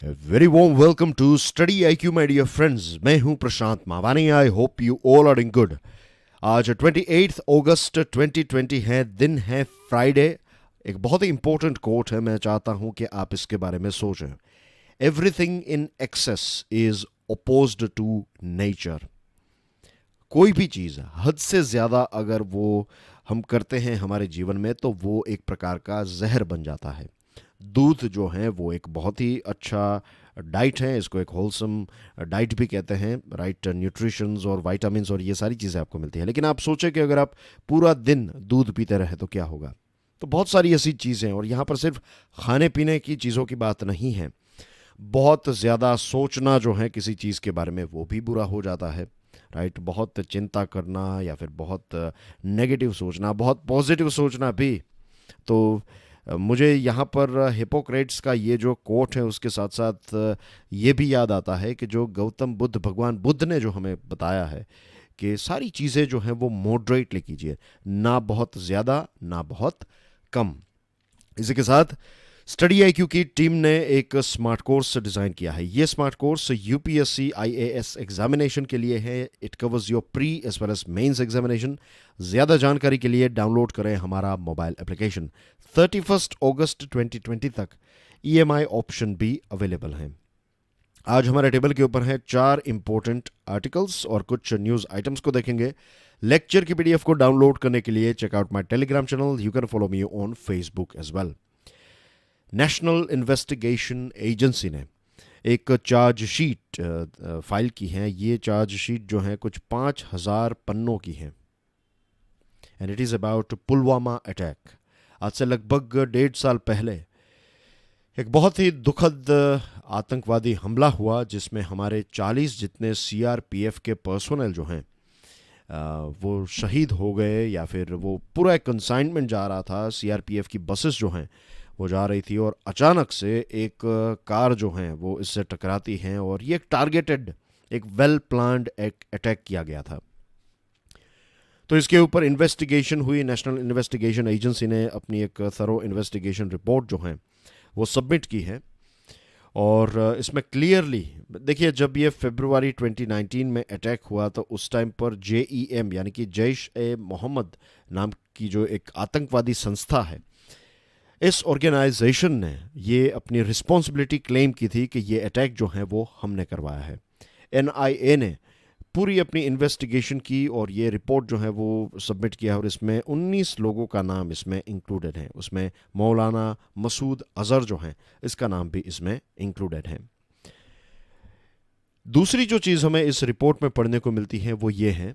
Very warm welcome to Study I Q my dear friends. मैं हूं Prashant Mawani. I hope you all are in good. आज 28 अगस्त 2020 है, दिन है फ्राइडे। एक बहुत ही इंपॉर्टेंट कोट है, मैं चाहता हूं कि आप इसके बारे में सोचें। Everything in excess is opposed to nature. कोई भी चीज़ हद से ज़्यादा अगर वो हम करते हैं हमारे जीवन में तो वो एक प्रकार का जहर बन जाता है। दूध जो है वो एक बहुत ही अच्छा डाइट है, इसको एक होलसम डाइट भी कहते हैं। राइट न्यूट्रिशंस और विटामिन्स और ये सारी चीज़ें आपको मिलती हैं। लेकिन आप सोचें कि अगर आप पूरा दिन दूध पीते रहे तो क्या होगा। तो बहुत सारी ऐसी चीज़ें हैं, और यहाँ पर सिर्फ खाने पीने की चीज़ों की बात नहीं है। बहुत ज़्यादा सोचना जो है किसी चीज़ के बारे में वो भी बुरा हो जाता है। राइट, बहुत चिंता करना या फिर बहुत नेगेटिव सोचना, बहुत पॉजिटिव सोचना भी। तो मुझे यहाँ पर हिपोक्रेट्स का ये जो कोट है उसके साथ साथ ये भी याद आता है कि जो गौतम बुद्ध, भगवान बुद्ध ने जो हमें बताया है कि सारी चीज़ें जो हैं वो मॉडरेटली कीजिए, ना बहुत ज़्यादा ना बहुत कम। इसी के साथ स्टडी आई क्यू की टीम ने एक स्मार्ट कोर्स डिज़ाइन किया है। ये smart course UPSC IAS examination के लिए है। It covers your pre as well as mains examination. ज़्यादा जानकारी के लिए डाउनलोड करें हमारा मोबाइल एप्लीकेशन। 31 अगस्त 2020 तक ईएमआई ऑप्शन भी अवेलेबल हैं। आज हमारे टेबल के ऊपर है 4 इंपॉर्टेंट आर्टिकल्स और कुछ न्यूज़ आइटम्स को देखेंगे। लेक्चर की पीडीएफ को डाउनलोड करने के लिए check out my Telegram channel. You can follow me on Facebook as well. National Investigation Agency ने एक चार्जशीट फाइल की है। ये चार्जशीट जो है कुछ 5,000 पन्नों की है, and it is about Pulwama attack. आज से लगभग 1.5 साल पहले एक बहुत ही दुखद आतंकवादी हमला हुआ जिसमें हमारे 40 जितने सीआरपीएफ के पर्सोनल जो हैं वो शहीद हो गए, या फिर वो पूरा एक कंसाइनमेंट जा रहा था। सीआरपीएफ की बसेस जो हैं वो जा रही थी और अचानक से एक कार जो है वो इससे टकराती हैं, और ये एक टारगेटेड, एक वेल प्लान्ड अटैक किया गया था। तो इसके ऊपर इन्वेस्टिगेशन हुई। नेशनल इन्वेस्टिगेशन एजेंसी ने अपनी एक थरो इन्वेस्टिगेशन रिपोर्ट जो है वो सबमिट की है। और इसमें क्लियरली देखिए, जब ये फरवरी 2019 में अटैक हुआ तो उस टाइम पर JEM यानी कि जैश ए मोहम्मद नाम की जो एक आतंकवादी संस्था है, इस ऑर्गेनाइजेशन ने ये अपनी रिस्पॉन्सिबिलिटी क्लेम की थी कि ये अटैक जो है वो हमने करवाया है। NIA ने पूरी अपनी इन्वेस्टिगेशन की और ये रिपोर्ट जो है वो सबमिट किया, और इसमें 19 लोगों का नाम इसमें इंक्लूडेड है। उसमें मौलाना मसूद अजहर जो हैं, इसका नाम भी इसमें इंक्लूडेड है। दूसरी जो चीज़ हमें इस रिपोर्ट में पढ़ने को मिलती है वो ये है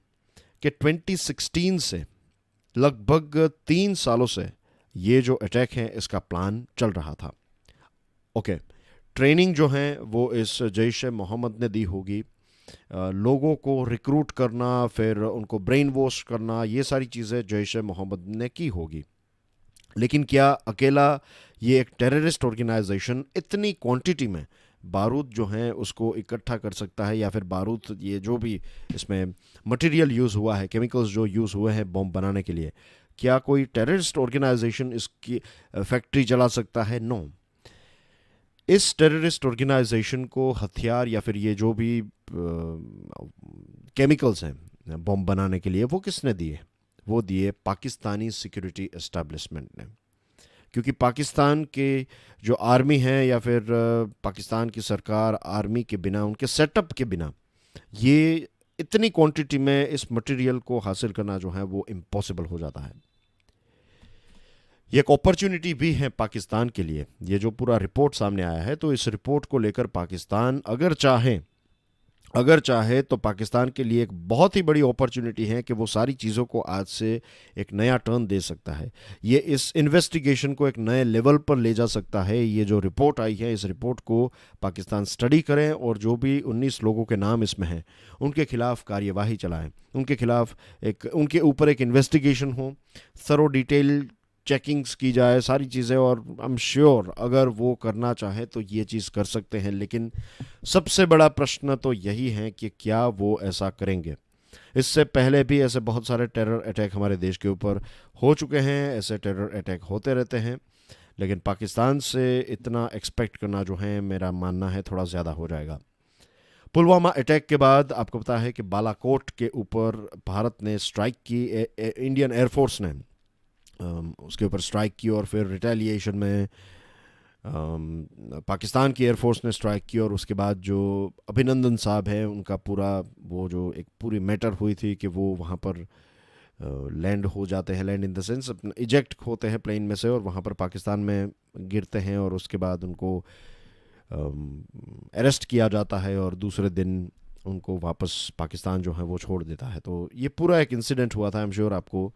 कि 2016 से लगभग 3 सालों से ये जो अटैक है इसका प्लान चल रहा था। ओके, ट्रेनिंग जो है वो इस जैश ए मोहम्मद ने दी होगी। लोगों को रिक्रूट करना, फिर उनको ब्रेन वॉश करना, ये सारी चीज़ें जैश ए मोहम्मद ने की होगी। लेकिन क्या अकेला ये एक टेररिस्ट ऑर्गेनाइजेशन इतनी क्वांटिटी में बारूद जो है उसको इकट्ठा कर सकता है, या फिर बारूद, ये जो भी इसमें मटेरियल यूज़ हुआ है, केमिकल्स जो यूज़ हुए हैं बॉम्ब बनाने के लिए, क्या कोई टेररिस्ट ऑर्गेनाइजेशन इसकी फैक्ट्री चला सकता है? नो। इस टेररिस्ट ऑर्गेनाइजेशन को हथियार या फिर ये जो भी केमिकल्स हैं बॉम्ब बनाने के लिए, वो किसने दिए? वो दिए पाकिस्तानी सिक्योरिटी एस्टेब्लिशमेंट ने। क्योंकि पाकिस्तान के जो आर्मी है या फिर पाकिस्तान की सरकार, आर्मी के बिना, उनके सेटअप के बिना ये इतनी क्वांटिटी में इस मटेरियल को हासिल करना जो है वो इम्पॉसिबल हो जाता है। ये एक अपॉर्चुनिटी भी है पाकिस्तान के लिए। ये जो पूरा रिपोर्ट सामने आया है, तो इस रिपोर्ट को लेकर पाकिस्तान अगर चाहे तो पाकिस्तान के लिए एक बहुत ही बड़ी अपॉर्चुनिटी है कि वो सारी चीज़ों को आज से एक नया टर्न दे सकता है। ये इस इन्वेस्टिगेशन को एक नए लेवल पर ले जा सकता है। ये जो रिपोर्ट आई है, इस रिपोर्ट को पाकिस्तान स्टडी करें और जो भी 19 लोगों के नाम इसमें हैं उनके खिलाफ कार्यवाही चलाएं, उनके खिलाफ उनके ऊपर एक इन्वेस्टिगेशन हो, थरो डिटेल चेकिंग्स की जाए, सारी चीज़ें। और आई एम श्योर अगर वो करना चाहे तो ये चीज़ कर सकते हैं। लेकिन सबसे बड़ा प्रश्न तो यही है कि क्या वो ऐसा करेंगे। इससे पहले भी ऐसे बहुत सारे टेरर अटैक हमारे देश के ऊपर हो चुके हैं, ऐसे टेरर अटैक होते रहते हैं। लेकिन पाकिस्तान से इतना एक्सपेक्ट करना जो है मेरा मानना है थोड़ा ज़्यादा हो जाएगा। पुलवामा अटैक के बाद आपको पता है कि बालाकोट के ऊपर भारत ने स्ट्राइक की, इंडियन एयरफोर्स ने उसके ऊपर स्ट्राइक की और फिर रिटेलिएशन में पाकिस्तान की एयरफोर्स ने स्ट्राइक की और उसके बाद जो अभिनंदन साहब है उनका पूरा वो जो एक पूरी मैटर हुई थी कि वो वहाँ पर लैंड हो जाते हैं, land in the sense eject होते हैं प्लेन में से और वहाँ पर पाकिस्तान में गिरते हैं और उसके बाद उनको अरेस्ट किया जाता है और दूसरे दिन उनको वापस पाकिस्तान जो है वो छोड़ देता है। तो ये पूरा एक इंसिडेंट हुआ था, आई एम श्योर आपको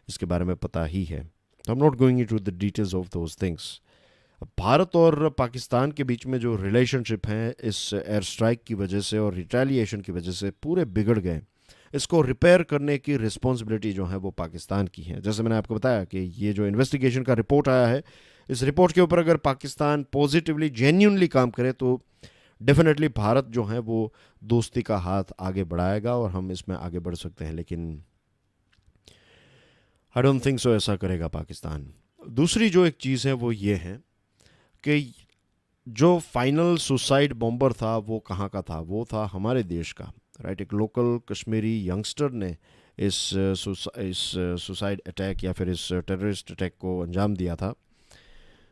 इसके बारे में पता ही है, तो आई am not going into the details of those things. Bharat और पाकिस्तान के बीच में जो रिलेशनशिप हैं इस एयर स्ट्राइक की वजह से और रिटेलिएशन की वजह से पूरे बिगड़ गए। इसको रिपेयर करने की रिस्पॉन्सिबिलिटी जो है वो पाकिस्तान की है। जैसे मैंने आपको बताया कि ये जो इन्वेस्टिगेशन का रिपोर्ट आया है, इस रिपोर्ट के ऊपर अगर पाकिस्तान पॉजिटिवली जेन्यूनली काम करे तो डेफिनेटली भारत जो है वो दोस्ती का हाथ आगे बढ़ाएगा और हम इसमें आगे बढ़ सकते हैं, लेकिन आई डोंट थिंक सो ऐसा करेगा पाकिस्तान। दूसरी जो एक चीज़ है वो ये है कि जो फाइनल सुसाइड बॉम्बर था वो कहाँ का था, वो था हमारे देश का, राइट। एक लोकल कश्मीरी यंगस्टर ने इस सुसाइड अटैक या फिर इस टेररिस्ट अटैक को अंजाम दिया था।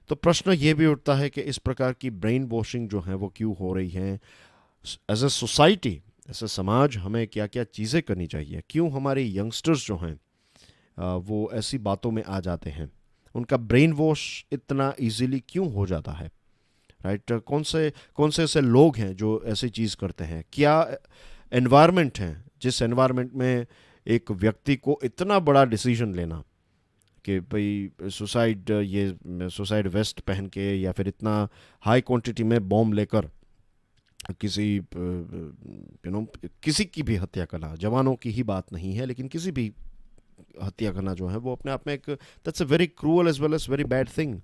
तो प्रश्न ये भी उठता है कि इस प्रकार की ब्रेन वॉशिंग जो है वो क्यों हो रही है। As a society, as a समाज हमें क्या क्या चीज़ें करनी चाहिए, क्यों हमारे यंगस्टर्स जो हैं वो ऐसी बातों में आ जाते हैं, उनका ब्रेन वॉश इतना इजीली क्यों हो जाता है, राइट। कौन से ऐसे लोग हैं जो ऐसी चीज़ करते हैं, क्या एनवायरनमेंट है जिस एनवायरनमेंट में एक व्यक्ति को इतना बड़ा डिसीजन लेना कि भाई सुसाइड वेस्ट पहन के या फिर इतना हाई क्वांटिटी में बॉम्ब लेकर किसी की भी हत्या करना, जवानों की ही बात नहीं है लेकिन किसी भी हत्या करना जो है वो अपने आप में एक that's a very cruel as well as very bad thing.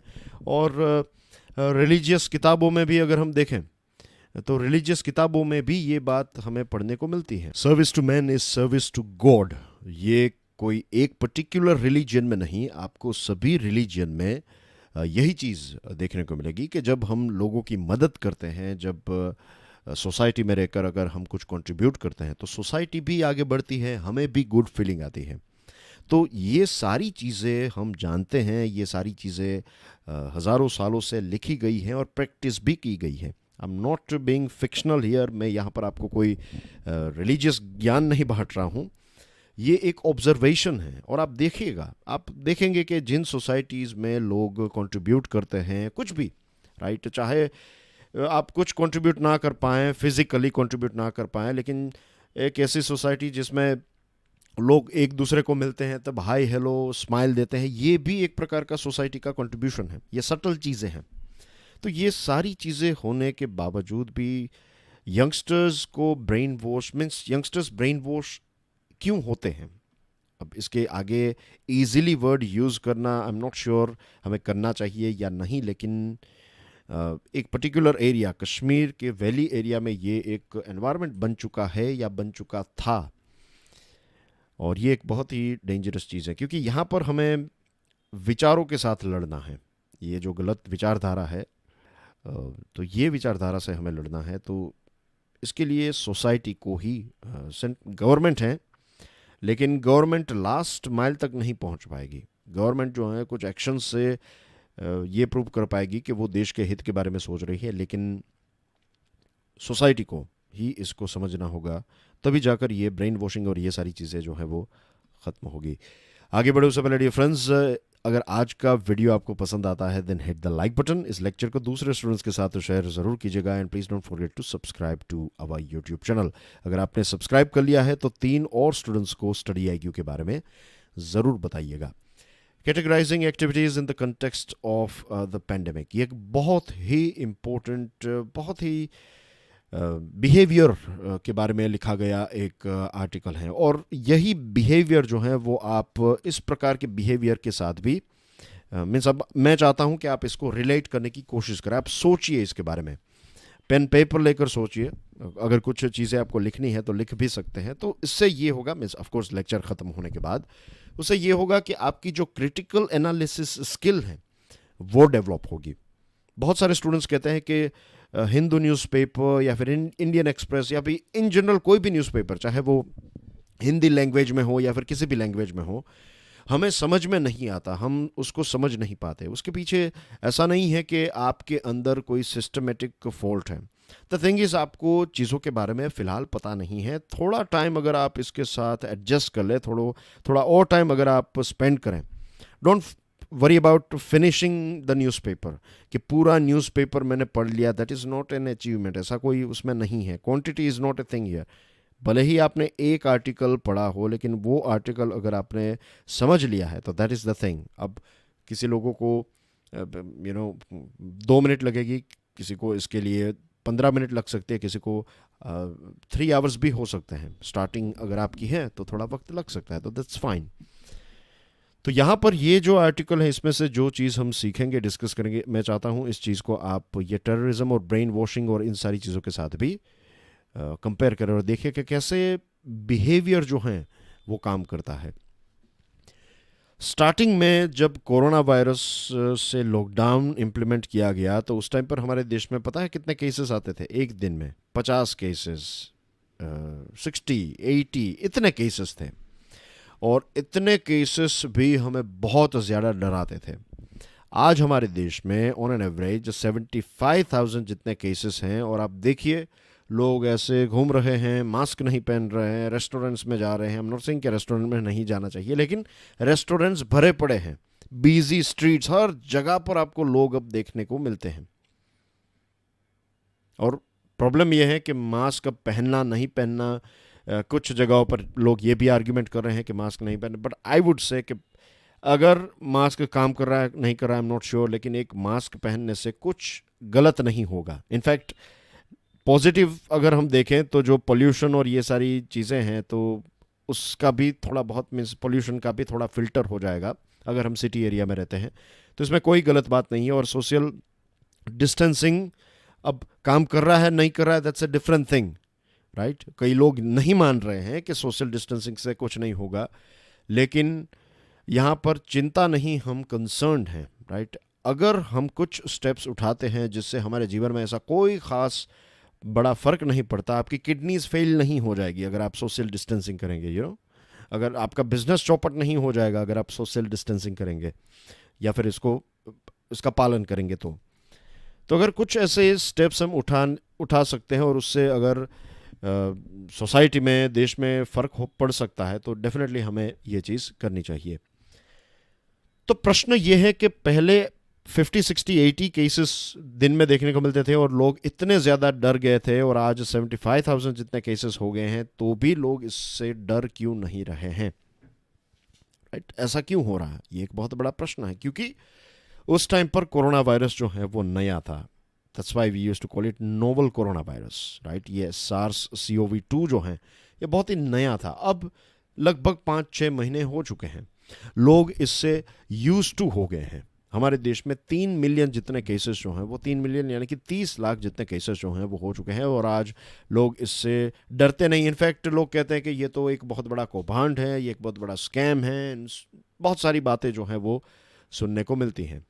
और रिलीजियस किताबों में भी अगर हम देखें तो रिलीजियस किताबों में भी ये बात हमें पढ़ने को मिलती है, service to man is service to God. ये कोई एक पर्टिकुलर रिलीजन में नहीं, आपको सभी रिलीजन में यही चीज़ देखने को मिलेगी कि जब हम लोगों की मदद करते हैं, जब सोसाइटी में रहकर अगर हम कुछ कंट्रीब्यूट करते हैं तो सोसाइटी भी आगे बढ़ती है, हमें भी गुड फीलिंग आती है। तो ये सारी चीज़ें हम जानते हैं, ये सारी चीज़ें हज़ारों सालों से लिखी गई हैं और प्रैक्टिस भी की गई है। आई am not being fictional here, मैं यहाँ पर आपको कोई रिलीजियस ज्ञान नहीं बांट रहा हूँ, ये एक ऑब्जर्वेशन है। और आप देखिएगा, आप देखेंगे कि जिन सोसाइटीज़ में लोग कंट्रीब्यूट करते हैं कुछ भी, राइट, चाहे आप कुछ कंट्रीब्यूट ना कर पाएँ, फिज़िकली कंट्रीब्यूट ना कर पाएँ, लेकिन एक ऐसी सोसाइटी जिसमें लोग एक दूसरे को मिलते हैं तब हाय हेलो स्माइल देते हैं, ये भी एक प्रकार का सोसाइटी का कंट्रीब्यूशन है। ये सटल चीज़ें हैं। तो ये सारी चीज़ें होने के बावजूद भी यंगस्टर्स को brain wash means youngsters brain wash क्यों होते हैं। अब इसके आगे इजीली वर्ड यूज़ करना आई एम नॉट श्योर हमें करना चाहिए या नहीं, लेकिन एक पर्टिकुलर एरिया, कश्मीर के वैली एरिया में ये एक एनवायरनमेंट बन चुका है या बन चुका था, और ये एक बहुत ही डेंजरस चीज़ है क्योंकि यहाँ पर हमें विचारों के साथ लड़ना है। ये जो गलत विचारधारा है, तो ये विचारधारा से हमें लड़ना है। तो इसके लिए सोसाइटी को ही, गवर्नमेंट है लेकिन गवर्नमेंट लास्ट माइल तक नहीं पहुँच पाएगी। गवर्नमेंट जो है कुछ एक्शन से ये प्रूव कर पाएगी कि वो देश के हित के बारे में सोच रही है, लेकिन सोसाइटी को ही इसको समझना होगा, तभी जाकर ये ब्रेन वॉशिंग और ये सारी चीज़ें जो है वो ख़त्म होगी। आगे बढ़े उससे पहले डियर फ्रेंड्स, अगर आज का वीडियो आपको पसंद आता है then hit the like button. इस लेक्चर को दूसरे स्टूडेंट्स के साथ शेयर ज़रूर कीजिएगा and please don't forget to subscribe to our YouTube channel. अगर आपने सब्सक्राइब कर लिया है तो 3 और स्टूडेंट्स को स्टडी IQ के बारे में ज़रूर बताइएगा। Categorising activities in the context of the pandemic, ये एक बहुत ही इम्पोर्टेंट, बहुत ही बिहेवियर के बारे में लिखा गया एक आर्टिकल है, और यही बिहेवियर जो है वो आप इस प्रकार के बिहेवियर के साथ भी मीन्स अब मैं चाहता हूँ कि आप इसको रिलेट करने की कोशिश करें। आप सोचिए इसके बारे में, पेन पेपर लेकर सोचिए, अगर कुछ चीज़ें आपको लिखनी है तो लिख भी सकते हैं। तो इससे ये होगा, मीन्स ऑफ कोर्स लेक्चर ख़त्म होने के बाद उससे ये होगा कि आपकी जो क्रिटिकल एनालिसिस स्किल है वो डेवलप होगी। बहुत सारे स्टूडेंट्स कहते हैं कि हिंदू न्यूज़पेपर या फिर इंडियन एक्सप्रेस या फिर इन जनरल कोई भी न्यूज़पेपर, चाहे वो हिंदी लैंग्वेज में हो या फिर किसी भी लैंग्वेज में हो, हमें समझ में नहीं आता, हम उसको समझ नहीं पाते। उसके पीछे ऐसा नहीं है कि आपके अंदर कोई सिस्टमेटिक फॉल्ट है। द थिंग इज़, आपको चीज़ों के बारे में फ़िलहाल पता नहीं है। थोड़ा टाइम अगर आप इसके साथ एडजस्ट कर ले, थोड़ा और टाइम अगर आप स्पेंड करें, don't worry about finishing the newspaper, कि पूरा न्यूज़पेपर मैंने पढ़ लिया, that is not an achievement. ऐसा कोई उसमें नहीं है। Quantity is not a thing here. भले ही आपने एक आर्टिकल पढ़ा हो, लेकिन वो आर्टिकल अगर आपने समझ लिया है तो दैट इज़ द थिंग। अब किसी लोगों को 2 मिनट लगेगी, किसी को इसके लिए 15 मिनट लग सकते हैं, किसी को 3 आवर्स भी हो सकते हैं। स्टार्टिंग अगर आपकी है तो थोड़ा वक्त लग सकता है, तो दैट्स फाइन। तो यहाँ पर ये जो आर्टिकल है, इसमें से जो चीज़ हम सीखेंगे, डिस्कस करेंगे, मैं चाहता हूँ इस चीज़ को आप ये टेररिज्म और ब्रेन वॉशिंग और इन सारी चीज़ों के साथ भी कंपेयर करें और देखिए कि कैसे बिहेवियर जो हैं वो काम करता है। स्टार्टिंग में जब कोरोना वायरस से लॉकडाउन इम्प्लीमेंट किया गया, तो उस टाइम पर हमारे देश में पता है कितने केसेस आते थे? एक दिन में 50 केसेस, 60, 80, इतने केसेस थे। और इतने केसेस भी हमें बहुत ज़्यादा डराते थे। आज हमारे देश में ऑन एन एवरेज 75,000 जितने केसेस हैं, और आप देखिए लोग ऐसे घूम रहे हैं, मास्क नहीं पहन रहे हैं, रेस्टोरेंट्स में जा रहे हैं। हम नॉट सेइंग कि रेस्टोरेंट में नहीं जाना चाहिए, लेकिन रेस्टोरेंट्स भरे पड़े हैं, बिजी स्ट्रीट्स, हर जगह पर आपको लोग अब देखने को मिलते हैं। और प्रॉब्लम यह है कि मास्क अब पहनना नहीं पहनना, कुछ जगहों पर लोग ये भी आर्ग्यूमेंट कर रहे हैं कि मास्क नहीं पहने, बट आई वुड से कि अगर मास्क काम कर रहा है नहीं कर रहा है, आई एम नॉट श्योर, लेकिन एक मास्क पहनने से कुछ गलत नहीं होगा। इनफैक्ट पॉजिटिव अगर हम देखें तो जो पोल्यूशन और ये सारी चीज़ें हैं, तो उसका भी थोड़ा बहुत, मीन्स पोल्यूशन का भी थोड़ा फिल्टर हो जाएगा अगर हम सिटी एरिया में रहते हैं, तो इसमें कोई गलत बात नहीं है। और सोशल डिस्टेंसिंग अब काम कर रहा है नहीं कर रहा है, that's a different thing, right. कई लोग नहीं मान रहे हैं कि सोशल डिस्टेंसिंग से कुछ नहीं होगा, लेकिन यहाँ पर चिंता नहीं, हम कंसर्न्ड हैं, राइट। अगर हम कुछ स्टेप्स उठाते हैं जिससे हमारे जीवन में ऐसा कोई ख़ास बड़ा फ़र्क नहीं पड़ता, आपकी किडनीज फेल नहीं हो जाएगी अगर आप सोशल डिस्टेंसिंग करेंगे, अगर आपका बिजनेस चौपट नहीं हो जाएगा अगर आप सोशल डिस्टेंसिंग करेंगे या फिर इसका पालन करेंगे, तो अगर कुछ ऐसे स्टेप्स हम उठा सकते हैं और उससे अगर सोसाइटी में, देश में फ़र्क पड़ सकता है, तो डेफिनेटली हमें ये चीज़ करनी चाहिए। तो प्रश्न ये है कि पहले 50, 60, 80 केसेस दिन में देखने को मिलते थे और लोग इतने ज़्यादा डर गए थे, और आज 75,000 जितने केसेस हो गए हैं, तो भी लोग इससे डर क्यों नहीं रहे हैं, राइट। ऐसा क्यों हो रहा है, ये एक बहुत बड़ा प्रश्न है, क्योंकि उस टाइम पर कोरोना वायरस जो है वो नया था। That's why we used to call it novel corona virus, right. ये SARS-CoV-2 जो है, ये बहुत ही नया था। अब लगभग 5-6 महीने हो चुके हैं, लोग इससे यूज टू हो गए हैं। हमारे देश में 3 मिलियन जितने केसेस जो हैं, वो 3 मिलियन यानी कि 30 लाख जितने केसेस जो हैं वो हो चुके हैं, और आज लोग इससे डरते नहीं। इनफैक्ट लोग कहते हैं कि ये तो एक बहुत बड़ा कौभांड है, ये एक बहुत बड़ा स्कैम है, बहुत सारी बातें जो हैं वो सुनने को मिलती हैं।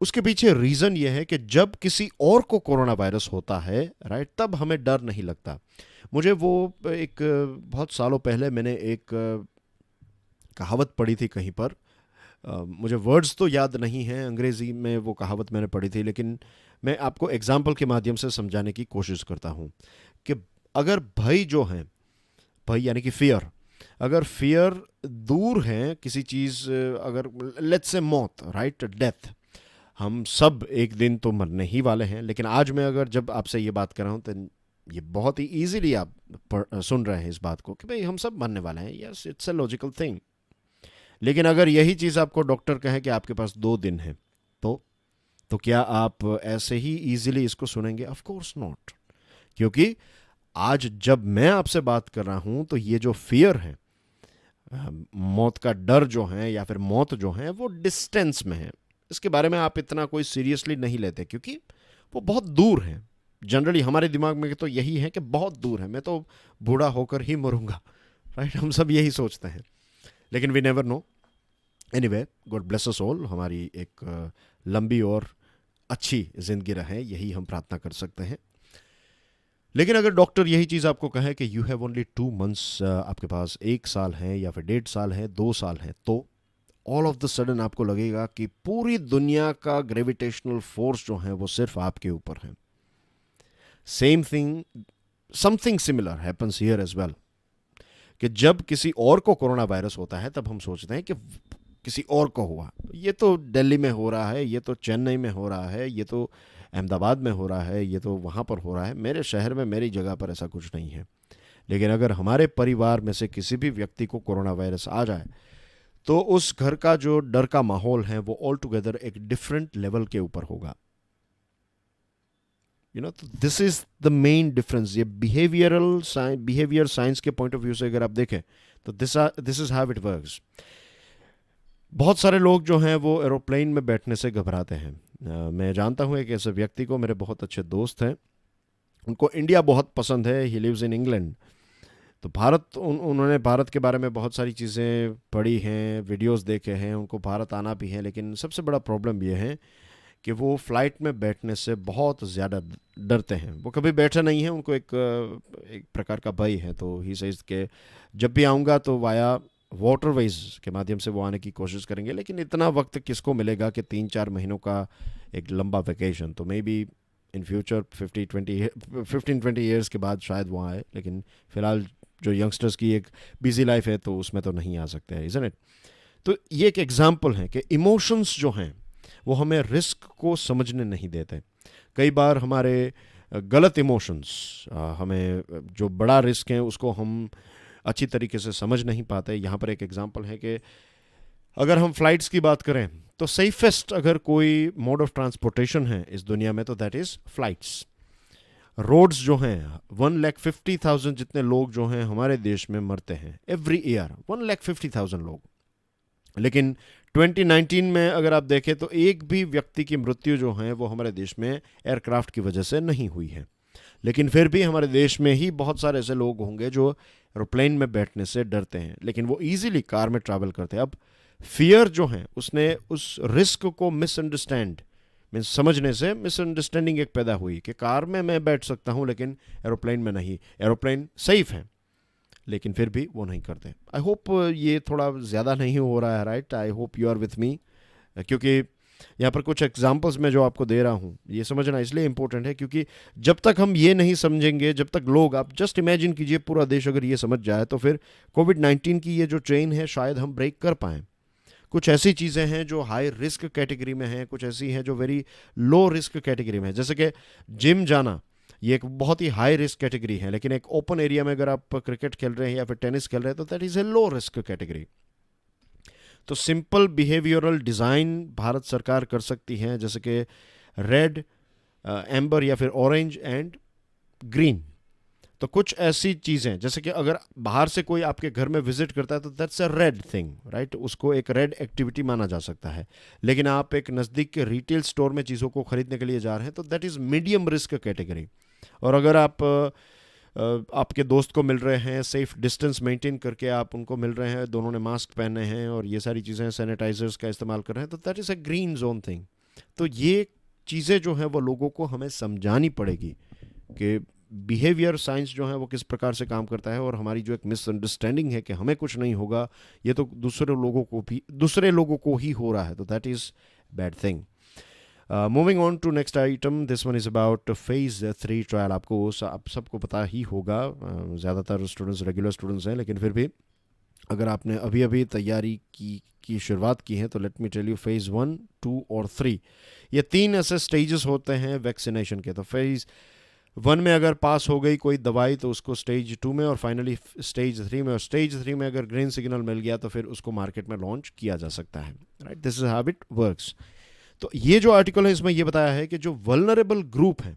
उसके पीछे रीज़न ये है कि जब किसी और को कोरोना वायरस होता है, राइट, तब हमें डर नहीं लगता। मुझे वो एक बहुत सालों पहले मैंने एक कहावत पढ़ी थी कहीं पर, मुझे वर्ड्स तो याद नहीं हैं, अंग्रेज़ी में वो कहावत मैंने पढ़ी थी, लेकिन मैं आपको एग्जाम्पल के माध्यम से समझाने की कोशिश करता हूँ कि अगर भय जो है, भय यानी कि फियर, अगर फियर दूर है किसी चीज़, अगर लेट्स से मौत, राइट, डेथ, हम सब एक दिन तो मरने ही वाले हैं। लेकिन आज मैं अगर जब आपसे ये बात कर रहा हूँ, तो ये बहुत ही ईजीली आप सुन रहे हैं इस बात को कि भाई हम सब मरने वाले हैं, yes, it's a logical thing. लेकिन अगर यही चीज़ आपको डॉक्टर कहे कि आपके पास 2 दिन है, तो क्या आप ऐसे ही ईजिली इसको सुनेंगे? Of course not. क्योंकि आज जब मैं आपसे बात कर रहा हूँ, तो ये जो फियर है, मौत का डर जो है या फिर मौत जो है, वो डिस्टेंस में है। इसके बारे में आप इतना कोई सीरियसली नहीं लेते, क्योंकि वो बहुत दूर है। जनरली हमारे दिमाग में तो यही है कि बहुत दूर है, मैं तो बूढ़ा होकर ही मरूंगा, राइट, हम सब यही सोचते हैं। लेकिन we never know, anyway, God bless us all, हमारी एक लंबी और अच्छी ज़िंदगी रहे, यही हम प्रार्थना कर सकते हैं। लेकिन अगर डॉक्टर यही चीज़ आपको कहे कि यू हैव ओनली 2 मंथ्स, आपके पास 1 साल है या फिर 1.5 साल है, 2 साल है, तो ऑल ऑफ द सडन आपको लगेगा कि पूरी दुनिया का ग्रेविटेशनल फोर्स जो है वो सिर्फ आपके ऊपर है। Same thing, something similar happens here as well, कि जब किसी और को कोरोना वायरस होता है तब हम सोचते हैं कि किसी और को हुआ, ये तो दिल्ली में हो रहा है, ये तो चेन्नई में हो रहा है, ये तो अहमदाबाद में हो रहा है, ये तो वहाँ पर हो रहा है, मेरे शहर में मेरी जगह पर ऐसा कुछ नहीं है। लेकिन अगर हमारे परिवार में से किसी भी व्यक्ति को कोरोना वायरस आ जाए तो उस घर का जो डर का माहौल है वो ऑल टुगेदर एक डिफरेंट लेवल के ऊपर होगा। तो this is the main difference. ये बिहेवियर साइंस के पॉइंट ऑफ व्यू से अगर आप देखें तो this is how it works. बहुत सारे लोग जो हैं वो एरोप्लेन में बैठने से घबराते हैं। मैं जानता हूँ एक ऐसे व्यक्ति को, मेरे बहुत अच्छे दोस्त हैं, उनको इंडिया बहुत पसंद है, ही लिव्स इन इंग्लैंड। तो उन्होंने भारत के बारे में बहुत सारी चीज़ें पढ़ी हैं, वीडियोस देखे हैं, उनको भारत आना भी है, लेकिन सबसे बड़ा प्रॉब्लम ये है कि वो फ़्लाइट में बैठने से बहुत ज़्यादा डरते हैं। वो कभी बैठे नहीं हैं, उनको एक प्रकार का भय है। तो ही सेज के जब भी आऊँगा तो वाया वाटरवेज के माध्यम से वो आने की कोशिश करेंगे, लेकिन इतना वक्त किसको मिलेगा कि 3-4 महीनों का एक लंबा वेकेशन। तो may be in future 15-20 years के बाद शायद वो आए, लेकिन फ़िलहाल जो यंगस्टर्स की एक बिजी लाइफ है तो उसमें तो नहीं आ सकते हैं, इज़न्ट इट। तो ये एक एग्जाम्पल है कि इमोशंस जो हैं वो हमें रिस्क को समझने नहीं देते। कई बार हमारे गलत इमोशंस हमें जो बड़ा रिस्क है उसको हम अच्छी तरीके से समझ नहीं पाते। यहाँ पर एक एग्जाम्पल है कि अगर हम फ्लाइट्स की बात करें तो सेफेस्ट अगर कोई मोड ऑफ ट्रांसपोर्टेशन है इस दुनिया में तो दैट इज़ फ्लाइट्स। रोड्स जो हैं, 1,50,000 जितने लोग जो हैं हमारे देश में मरते हैं एवरी ईयर, 1,50,000 लोग। लेकिन 2019 में अगर आप देखें तो एक भी व्यक्ति की मृत्यु जो है वो हमारे देश में एयरक्राफ्ट की वजह से नहीं हुई है। लेकिन फिर भी हमारे देश में ही बहुत सारे ऐसे लोग होंगे जो एरोप्लेन में बैठने से डरते हैं, लेकिन वो इजीली कार में ट्रैवल करते हैं। अब फियर जो है उसने उस रिस्क को मिसअंडरस्टैंड मीन्स समझने से मिसअंडरस्टैंडिंग एक पैदा हुई कि कार में मैं बैठ सकता हूँ लेकिन एरोप्लेन में नहीं। एरोप्लेन सेफ है लेकिन फिर भी वो नहीं करते। आई होप ये थोड़ा ज़्यादा नहीं हो रहा है, right? I hope you are with me, क्योंकि यहाँ पर कुछ एग्जांपल्स मैं जो आपको दे रहा हूँ ये समझना इसलिए इंपॉर्टेंट है क्योंकि जब तक हम ये नहीं समझेंगे, जब तक लोग, आप जस्ट इमेजिन कीजिए पूरा देश अगर ये समझ जाए तो फिर कोविड-19 की ये जो चेन है शायद हम ब्रेक कर पाएँ। कुछ ऐसी चीज़ें हैं जो हाई रिस्क कैटेगरी में हैं, कुछ ऐसी हैं जो वेरी लो रिस्क कैटेगरी में है। जैसे कि जिम जाना, ये एक बहुत ही हाई रिस्क कैटेगरी है, लेकिन एक ओपन एरिया में अगर आप क्रिकेट खेल रहे हैं या फिर टेनिस खेल रहे हैं तो that is a low risk category. तो सिंपल बिहेवियरल डिज़ाइन भारत सरकार कर सकती है, जैसे कि रेड, एम्बर या फिर ऑरेंज एंड ग्रीन। तो कुछ ऐसी चीज़ें जैसे कि अगर बाहर से कोई आपके घर में विजिट करता है तो that's a red thing, right? उसको एक रेड एक्टिविटी माना जा सकता है। लेकिन आप एक नज़दीक के रिटेल स्टोर में चीज़ों को खरीदने के लिए जा रहे हैं तो that is medium risk category. और अगर आप आपके दोस्त को मिल रहे हैं, सेफ डिस्टेंस मेंटेन करके आप उनको मिल रहे हैं, दोनों ने मास्क पहने हैं और ये सारी चीज़ें, सैनिटाइजर्स का इस्तेमाल कर रहे हैं, तो that is a green zone thing. तो ये चीज़ें जो हैं वो लोगों को हमें समझानी पड़ेगी कि बिहेवियर साइंस जो है वो किस प्रकार से काम करता है, और हमारी जो एक मिसअंडरस्टैंडिंग है कि हमें कुछ नहीं होगा, ये तो दूसरे लोगों को ही हो रहा है, तो that is bad thing. Moving on to next item, this one is about phase 3 trial. आपको आप सबको पता ही होगा, ज़्यादातर स्टूडेंट्स रेगुलर स्टूडेंट्स हैं, लेकिन फिर भी अगर आपने अभी अभी तैयारी की शुरुआत की है तो let me tell you, phase 1, 2 और 3 ये 3 ऐसे स्टेजेस होते हैं वैक्सीनेशन के। तो फेज़ 1 में अगर पास हो गई कोई दवाई तो उसको स्टेज 2 में और फाइनली स्टेज 3 में, और स्टेज 3 में अगर ग्रीन सिग्नल मिल गया तो फिर उसको मार्केट में लॉन्च किया जा सकता है, right? This is how it works. तो ये जो आर्टिकल है इसमें ये बताया है कि जो वल्नरेबल ग्रुप हैं,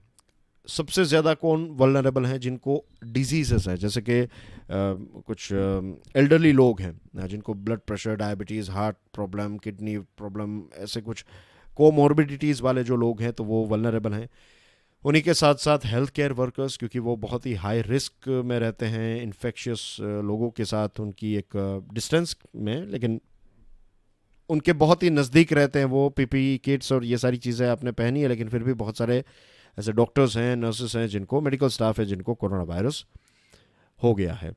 सबसे ज़्यादा कौन वल्नरेबल हैं? जिनको डिजीजेस है, जैसे कि कुछ एल्डरली लोग हैं जिनको blood pressure, diabetes, heart problem, kidney problem, ऐसे कुछ कोमॉर्बिडिटीज़ वाले जो लोग हैं तो वो वल्नरेबल हैं। उन्हीं के साथ साथ हेल्थ केयर वर्कर्स, क्योंकि वो बहुत ही हाई रिस्क में रहते हैं इन्फेक्शियस लोगों के साथ उनकी एक डिस्टेंस में, लेकिन उनके बहुत ही नज़दीक रहते हैं, वो पीपीई किट्स और ये सारी चीज़ें आपने पहनी है, लेकिन फिर भी बहुत सारे ऐसे डॉक्टर्स हैं, नर्सेस हैं, जिनको मेडिकल स्टाफ है, जिनको कोरोना वायरस हो गया है।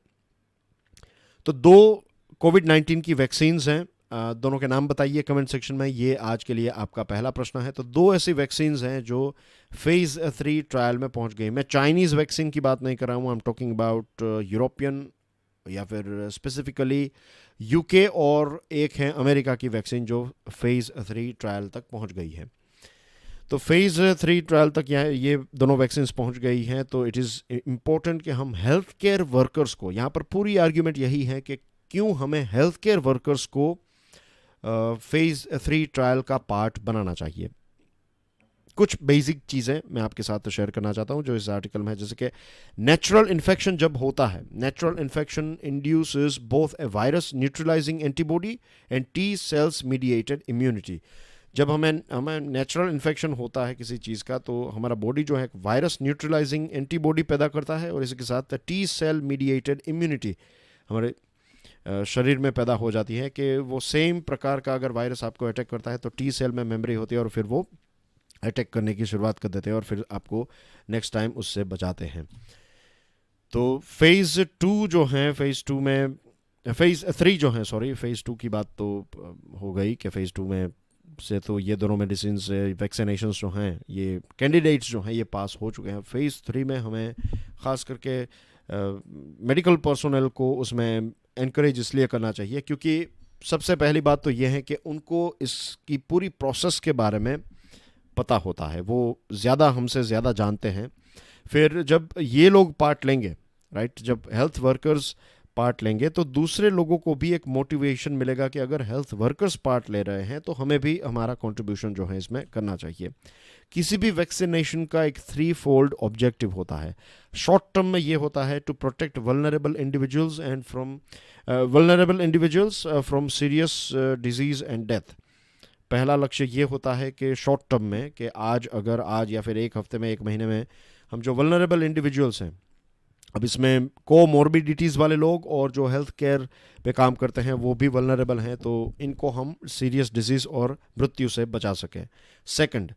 तो 2 कोविड-19 की वैक्सीन्स हैं, दोनों के नाम बताइए कमेंट सेक्शन में। ये आज के लिए आपका पहला प्रश्न है। तो 2 ऐसी वैक्सीन्स हैं जो फेज़ 3 ट्रायल में पहुंच गई। मैं चाइनीज़ वैक्सीन की बात नहीं कर रहा हूँ, I am talking about European या फिर स्पेसिफिकली यूके, और एक है अमेरिका की वैक्सीन जो फेज़ 3 ट्रायल तक पहुंच गई है। तो फेज़ 3 ट्रायल तक ये दोनों वैक्सीन पहुंच गई हैं। तो इट इज़ इम्पोर्टेंट कि हम हेल्थ केयर वर्कर्स को, यहाँ पर पूरी आर्ग्यूमेंट यही है कि क्यों हमें हेल्थ केयर वर्कर्स को फेज़ 3 ट्रायल का पार्ट बनाना चाहिए। कुछ बेसिक चीज़ें मैं आपके साथ शेयर करना चाहता हूँ जो इस आर्टिकल में है। जैसे कि नेचुरल इन्फेक्शन जब होता है, natural infection induces both A virus neutralising antibody and T cells mediated immunity. जब हमें नेचुरल इन्फेक्शन होता है किसी चीज़ का, तो हमारा बॉडी जो है वायरस न्यूट्रलाइजिंग एंटीबॉडी पैदा करता है, और इसके साथ टी सेल मीडिएटेड इम्यूनिटी हमारे शरीर में पैदा हो जाती है कि वो सेम प्रकार का अगर वायरस आपको अटैक करता है तो टी सेल में मेमोरी होती है और फिर वो अटैक करने की शुरुआत कर देते हैं और फिर आपको नेक्स्ट टाइम उससे बचाते हैं। तो फेज़ 2 जो है, फेज़ 3 जो है, सॉरी, फेज़ 2 की बात तो हो गई कि फेज़ 2 में से तो ये दोनों मेडिसिन वैक्सीनेशन जो हैं, ये कैंडिडेट्स जो हैं ये पास हो चुके हैं। फेज़ 3 में हमें ख़ास करके मेडिकल पर्सोनल को उसमें एनकरेज इसलिए करना चाहिए क्योंकि सबसे पहली बात तो ये है कि उनको इसकी पूरी प्रोसेस के बारे में पता होता है, वो ज़्यादा हमसे ज़्यादा जानते हैं। फिर जब ये लोग पार्ट लेंगे, राइट, जब हेल्थ वर्कर्स पार्ट लेंगे तो दूसरे लोगों को भी एक मोटिवेशन मिलेगा कि अगर हेल्थ वर्कर्स पार्ट ले रहे हैं तो हमें भी हमारा कंट्रीब्यूशन जो है इसमें करना चाहिए। किसी भी वैक्सीनेशन का एक 3-fold ऑब्जेक्टिव होता है। शॉर्ट टर्म में ये होता है to protect vulnerable individuals from serious disease and death. पहला लक्ष्य ये होता है कि शॉर्ट टर्म में कि आज या फिर एक हफ्ते में, एक महीने में हम जो वल्नरेबल इंडिविजुअल्स हैं, अब इसमें कोमॉर्बिडिटीज़ वाले लोग और जो हेल्थ केयर पे काम करते हैं वो भी वल्नरेबल हैं, तो इनको हम सीरियस डिजीज़ और मृत्यु से बचा सकें। Second,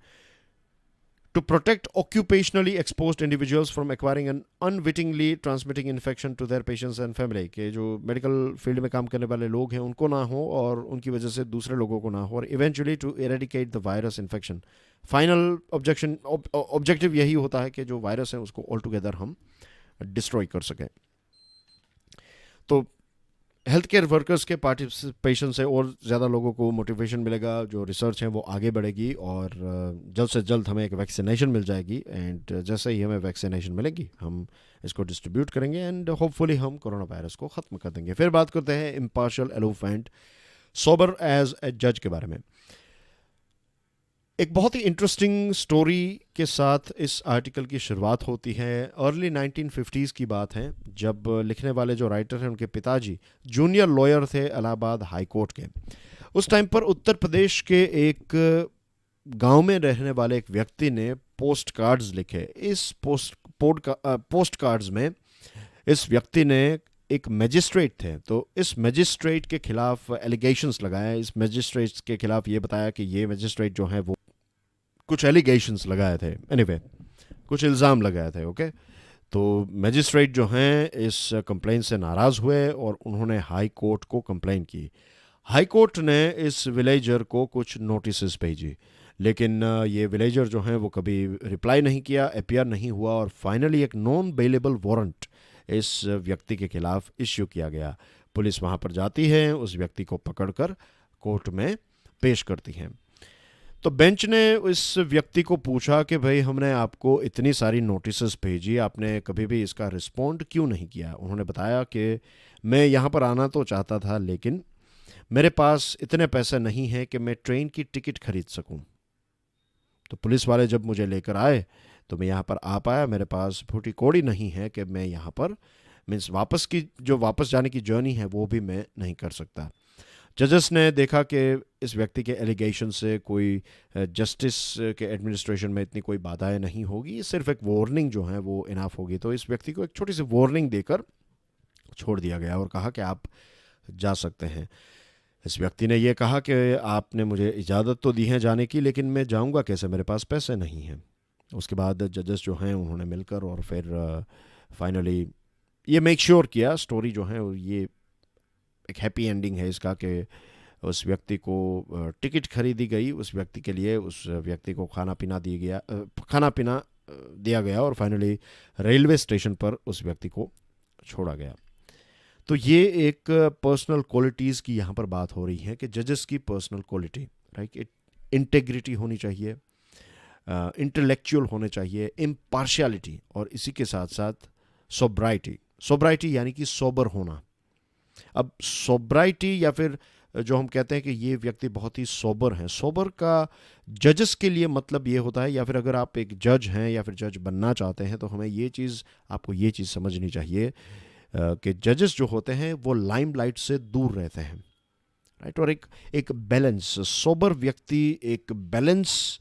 to protect occupationally exposed individuals from acquiring an unwittingly transmitting infection to their patients and family, के जो मेडिकल फील्ड में काम करने वाले लोग हैं उनको ना हो और उनकी वजह से दूसरे लोगों को ना हो, और eventually to eradicate the virus infection. Final objective यही होता है कि जो वायरस है उसको ऑल टुगेदर हम डिस्ट्रॉय कर सकें। तो हेल्थ केयर वर्कर्स के पार्टिसिपेशन से और ज़्यादा लोगों को मोटिवेशन मिलेगा, जो रिसर्च है वो आगे बढ़ेगी और जल्द से जल्द हमें एक वैक्सीनेशन मिल जाएगी। एंड जैसे ही हमें वैक्सीनेशन मिलेगी हम इसको डिस्ट्रीब्यूट करेंगे एंड होपफुली हम कोरोना वायरस को ख़त्म कर देंगे। फिर बात करते हैं impartial, aloof and sober as a जज के बारे में। एक बहुत ही इंटरेस्टिंग स्टोरी के साथ इस आर्टिकल की शुरुआत होती है। अर्ली 1950s की बात है, जब लिखने वाले जो राइटर हैं उनके पिताजी जूनियर लॉयर थे इलाहाबाद हाई कोर्ट के। उस टाइम पर उत्तर प्रदेश के एक गांव में रहने वाले एक व्यक्ति ने पोस्ट कार्ड्स लिखे। इस पोस्ट कार्ड्स में इस व्यक्ति ने, एक मैजिस्ट्रेट थे, तो इस मैजिस्ट्रेट के खिलाफ एलिगेशंस लगाए। इस मैजिस्ट्रेट के खिलाफ ये बताया कि ये मैजिस्ट्रेट जो है वो कुछ एलिगेशंस लगाए थे, एनीवे कुछ इल्ज़ाम लगाए थे, ओके। तो मैजिस्ट्रेट जो हैं इस कंप्लेंट से नाराज़ हुए और उन्होंने हाई कोर्ट को कंप्लेन की। हाई कोर्ट ने इस विलेजर को कुछ नोटिस भेजी, लेकिन ये विलेजर जो हैं वो कभी रिप्लाई नहीं किया, अपीयर नहीं हुआ, और फाइनली एक नॉन बेलेबल वारंट इस व्यक्ति के खिलाफ इश्यू किया गया। पुलिस वहाँ पर जाती है, उस व्यक्ति को पकड़कर कोर्ट में पेश करती है। तो बेंच ने इस व्यक्ति को पूछा कि भाई हमने आपको इतनी सारी नोटिस भेजी, आपने कभी भी इसका रिस्पॉन्ड क्यों नहीं किया। उन्होंने बताया कि मैं यहाँ पर आना तो चाहता था, लेकिन मेरे पास इतने पैसे नहीं हैं कि मैं ट्रेन की टिकट खरीद सकूं। तो पुलिस वाले जब मुझे लेकर आए तो मैं यहाँ पर आ पाया, मेरे पास फूटी कौड़ी नहीं है कि मैं यहाँ पर मीन्स वापस जाने की जर्नी है वो भी मैं नहीं कर सकता। जजेस ने देखा कि इस व्यक्ति के एलिगेशन से कोई जस्टिस के एडमिनिस्ट्रेशन में इतनी कोई बाधाएं नहीं होगी, सिर्फ एक वार्निंग जो है वो इनाफ होगी। तो इस व्यक्ति को एक छोटी सी वार्निंग देकर छोड़ दिया गया और कहा कि आप जा सकते हैं। इस व्यक्ति ने यह कहा कि आपने मुझे इजाज़त तो दी है जाने की, लेकिन मैं जाऊंगा कैसे, मेरे पास पैसे नहीं हैं। उसके बाद जजेस जो हैं उन्होंने मिलकर और फिर फाइनली ये मेक श्योर किया, स्टोरी जो है ये एक हैप्पी एंडिंग है इसका, कि उस व्यक्ति को टिकट खरीदी गई उस व्यक्ति के लिए, उस व्यक्ति को खाना पीना दिया गया, खाना पीना दिया गया और फाइनली रेलवे स्टेशन पर उस व्यक्ति को छोड़ा गया। तो ये एक पर्सनल क्वालिटीज़ की यहाँ पर बात हो रही है कि जजेस की पर्सनल क्वालिटी, राइट, इंटेग्रिटी होनी चाहिए, इंटेलेक्चुअल होने चाहिए, इम्पार्शियलिटी, और इसी के साथ साथ सोब्राइटी। सोब्राइटी यानी कि सोबर होना। अब सोब्राइटी या फिर जो हम कहते हैं कि ये व्यक्ति बहुत ही सोबर हैं, सोबर का जजेस के लिए मतलब ये होता है, या फिर अगर आप एक जज हैं या फिर जज बनना चाहते हैं तो हमें ये चीज़, आपको ये चीज़ समझनी चाहिए कि जजेस जो होते हैं वो लाइमलाइट से दूर रहते हैं, राइट। और एक बैलेंस, सोबर व्यक्ति एक बैलेंस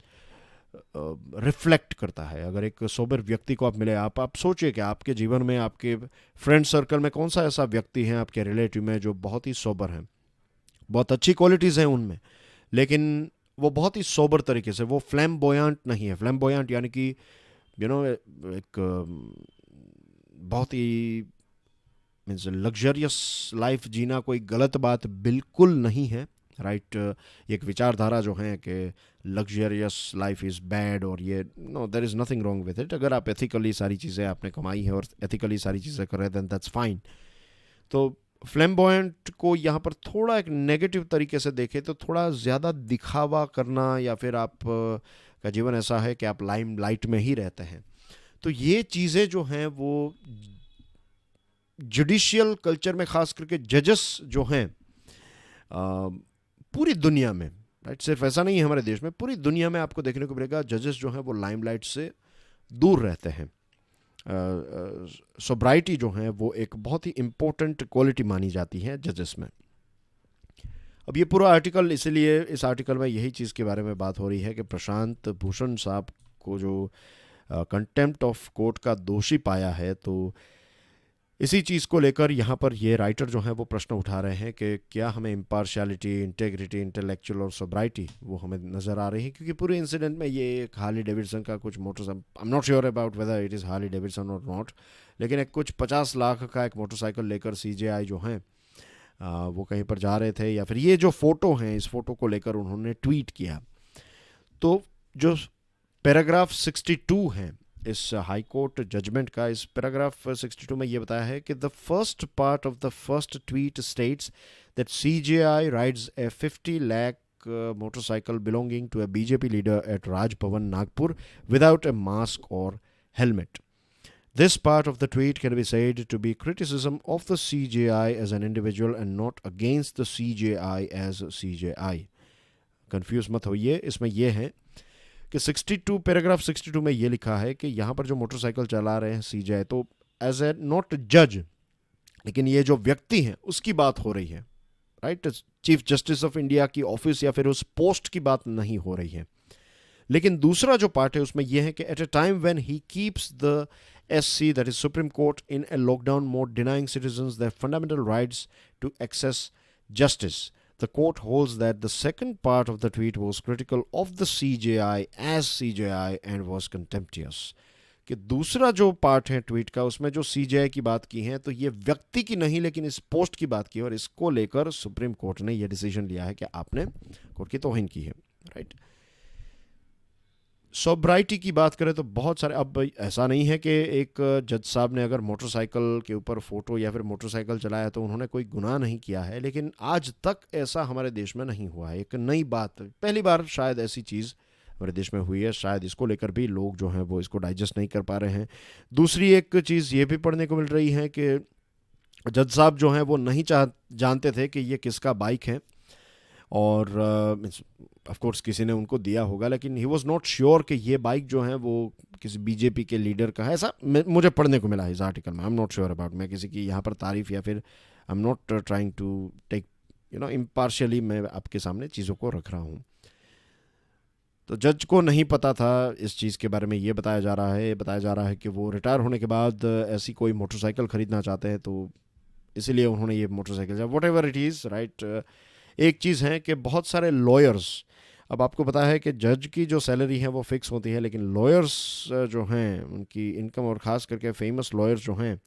रिफ्लेक्ट करता है। अगर एक सोबर व्यक्ति को आप मिले, आप सोचिए कि आपके जीवन में, आपके फ्रेंड सर्कल में कौन सा ऐसा व्यक्ति है आपके रिलेटिव में जो बहुत ही सोबर है, बहुत अच्छी क्वालिटीज़ हैं उनमें, लेकिन वो बहुत ही सोबर तरीके से, वो फ्लैम्बोयांट नहीं है। फ्लैम्बोयांट यानी कि एक बहुत ही मीन्स लग्जरियस लाइफ जीना कोई गलत बात बिल्कुल नहीं है, राइट। एक विचारधारा जो है कि लग्जरियस लाइफ इज़ बैड, और ये no, there is nothing wrong with it. अगर आप एथिकली सारी चीज़ें आपने कमाई है और एथिकली सारी चीज़ें कर रहे हैं, देन दैट्स फाइन। तो फ्लैम्बॉयंट को यहाँ पर थोड़ा एक नेगेटिव तरीके से देखें तो थोड़ा ज़्यादा दिखावा करना, या फिर आप का जीवन ऐसा है कि आप लाइम लाइट में ही रहते हैं। तो ये चीज़ें जो हैं वो जुडिशियल कल्चर में, ख़ास करके जजेस जो हैं पूरी दुनिया में, राइट, सिर्फ ऐसा नहीं है हमारे देश में, पूरी दुनिया में आपको देखने को मिलेगा जजेस जो हैं वो लाइमलाइट से दूर रहते हैं। सोब्राइटी जो है वो एक बहुत ही इम्पोर्टेंट क्वालिटी मानी जाती है जजेस में। अब ये पूरा आर्टिकल, इसलिए इस आर्टिकल में यही चीज़ के बारे में बात हो रही है कि प्रशांत भूषण साहब को जो कंटेम्प्ट ऑफ कोर्ट का दोषी पाया है, तो इसी चीज़ को लेकर यहाँ पर ये राइटर जो है वो प्रश्न उठा रहे हैं कि क्या हमें इम्पार्शियलिटी, इंटेग्रिटी, इंटेलेक्चुअल और सोब्राइटी वो हमें नज़र आ रही है। क्योंकि पूरे इंसिडेंट में ये एक हार्ली डेविडसन का कुछ motorcycle, I am not sure about whether it is Harley Davidson और नॉट, लेकिन एक कुछ 50 लाख का एक मोटरसाइकिल लेकर सीजेआई जो हैं वो कहीं पर जा रहे थे, या फिर ये जो फ़ोटो हैं, इस फ़ोटो को लेकर उन्होंने ट्वीट किया। तो जो पैराग्राफ 62 हैं इस हाई कोर्ट जजमेंट का, इस पैराग्राफ 62 में ये बताया है कि the first part of the first tweet states that CJI rides A 50 lakh motorcycle belonging to a BJP leader at Raj Bhavan Nagpur without a mask or helmet. This part of the tweet can be said to be criticism of the CJI as an individual and not against the CJI as CJI. Confuse मत होइए, इसमें यह है कि 62 paragraph 62 में ये लिखा है कि यहाँ पर जो मोटरसाइकिल चला रहे हैं सीजेआई, तो एज ए नॉट जज, लेकिन ये जो व्यक्ति हैं उसकी बात हो रही है, right. Chief justice of India की ऑफिस या फिर उस पोस्ट की बात नहीं हो रही है। लेकिन दूसरा जो पार्ट है उसमें यह है कि at a time when he keeps the SC, that is Supreme Court, in a lockdown mode, denying citizens their fundamental rights to access justice. The court holds that the second part of the tweet was critical of the CJI as CJI and was contemptuous. कि दूसरा जो part है tweet का उसमें जो CJI की बात की है, तो ये व्यक्ति की नहीं लेकिन इस पोस्ट की बात की है, और इसको लेकर सुप्रीम कोर्ट ने यह डिसीजन लिया है कि आपने कोर्ट की तौहीन की है, राइट। सोब्राइटी की बात करें तो बहुत सारे, अब ऐसा नहीं है कि एक जज साहब ने अगर मोटरसाइकिल के ऊपर फ़ोटो या फिर मोटरसाइकिल चलाया तो उन्होंने कोई गुनाह नहीं किया है, लेकिन आज तक ऐसा हमारे देश में नहीं हुआ है। एक नई बात, पहली बार शायद ऐसी चीज़ हमारे देश में हुई है, शायद इसको लेकर भी लोग जो हैं वो इसको डाइजेस्ट नहीं कर पा रहे हैं। दूसरी एक चीज़ ये भी पढ़ने को मिल रही है कि जज साहब जो हैं वो नहीं जानते थे कि ये किसका बाइक है, और ऑफ कोर्स किसी ने उनको दिया होगा, लेकिन ही वाज नॉट श्योर कि ये बाइक जो है वो किसी बीजेपी के लीडर का है, ऐसा मुझे पढ़ने को मिला है इस आर्टिकल में। I am not sure about, मैं किसी की यहाँ पर तारीफ या फिर I am not trying to take impartially, मैं आपके सामने चीज़ों को रख रहा हूँ। तो जज को नहीं पता था इस चीज़ के बारे में, ये बताया जा रहा है कि वो रिटायर होने के बाद ऐसी कोई मोटरसाइकिल ख़रीदना चाहते हैं, तो इसीलिए उन्होंने ये motorcycle, what ever it is, right, एक चीज़ है कि बहुत सारे लॉयर्स, अब आपको पता है कि जज की जो सैलरी है वो फिक्स होती है, लेकिन लॉयर्स जो हैं उनकी इनकम, और ख़ास करके फेमस लॉयर्स जो हैं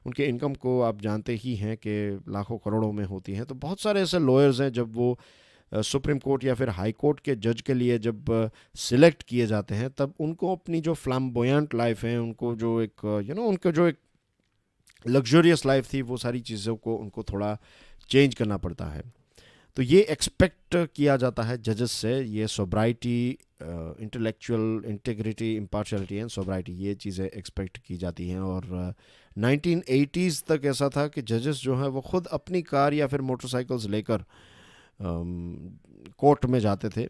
उनके इनकम को आप जानते ही हैं कि लाखों करोड़ों में होती हैं। तो बहुत सारे ऐसे लॉयर्स हैं, जब वो सुप्रीम कोर्ट या फिर हाई कोर्ट के जज के लिए जब सिलेक्ट किए जाते हैं, तब उनको अपनी जो फ्लैम्बोयंट लाइफ है, उनको जो एक उनका जो एक लग्जरियस लाइफ थी, वो सारी चीज़ों को उनको थोड़ा चेंज करना पड़ता है। तो ये एक्सपेक्ट किया जाता है जजेस से, ये सोब्राइटी, इंटेलेक्चुअल इंटीग्रिटी, इम्पार्शलिटी एंड सोब्राइटी, ये चीज़ें एक्सपेक्ट की जाती हैं। और 1980s तक ऐसा था कि जजेस जो हैं वो खुद अपनी कार या फिर मोटरसाइकिल्स लेकर कोर्ट में जाते थे,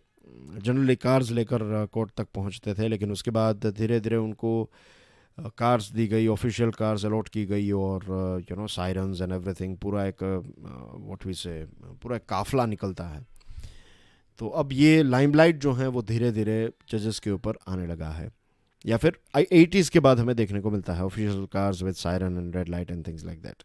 जनरली कार्स लेकर कोर्ट तक पहुंचते थे। लेकिन उसके बाद धीरे धीरे उनको कार्स दी गई, ऑफिशियल कार्स अलॉट की गई, और सायरन्स एंड एवरीथिंग, पूरा एक व्हाट वी से पूरा एक काफिला निकलता है। तो अब ये लाइमलाइट जो है वो धीरे धीरे जजेस के ऊपर आने लगा है, या फिर 80s के बाद हमें देखने को मिलता है official cars with siren and red light and things like that.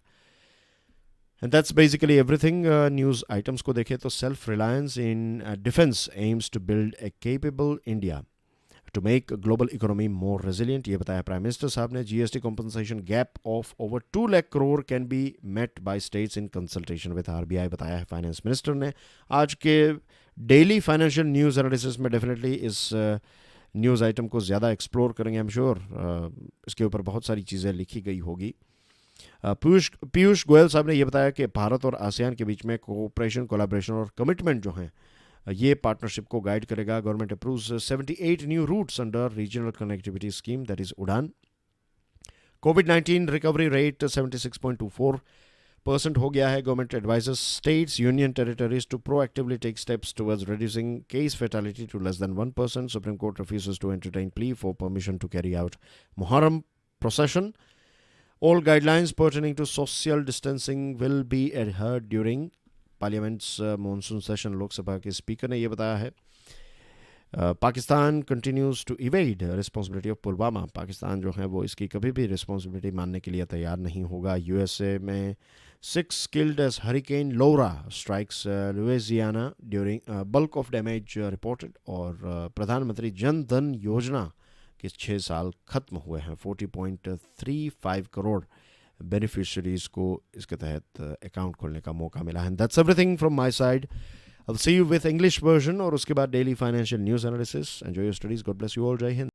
And that's basically everything. News items को देखें तो self reliance in defence aims to build a capable India to make global economy more resilient, ये बताया prime minister साहब ने। GST compensation gap of over 2 lakh crore can be met by states in consultation with RBI, बताया है finance minister ने। आज के daily financial news analysis में डेफिनेटली इस न्यूज़ आइटम को ज़्यादा एक्सप्लोर करेंगे, आई एम श्योर इसके ऊपर बहुत सारी चीज़ें लिखी गई होगी। पीयूष गोयल साहब ने यह बताया कि भारत और आसियान के बीच में कोऑपरेशन, कोलैबोरेशन और कमिटमेंट जो हैं, ये पार्टनरशिप को गाइड करेगा। Government approves 78 new routes under regional connectivity scheme, that is Udan. कोविड-19 रिकवरी रेट 76.24% हो गया है। Government advisers states, union territories to proactively take steps towards reducing case fatality to less than 1%। Supreme Court refuses to entertain plea for permission to carry out Muharram procession. All guidelines pertaining to social distancing will be adhered during parliament's monsoon session, Lok Sabha के speaker ने यह बताया है। Pakistan continues to evade responsibility of Pulwama, Pakistan जो है वो इसकी कभी भी रिस्पॉन्सिबिलिटी मानने के लिए तैयार नहीं होगा। यूएसए में 6 killed as hurricane Laura strikes Louisiana during bulk of damage reported. और प्रधानमंत्री जन धन योजना के 6 साल खत्म हुए हैं। 40.35 करोड़ बेनिफिशरीज को इसके तहत अकाउंट खोलने का मौका मिला है। That's everything from my side. I will see you with English version और उसके बाद daily financial news analysis. Enjoy your studies. God bless you all. जय हिंद।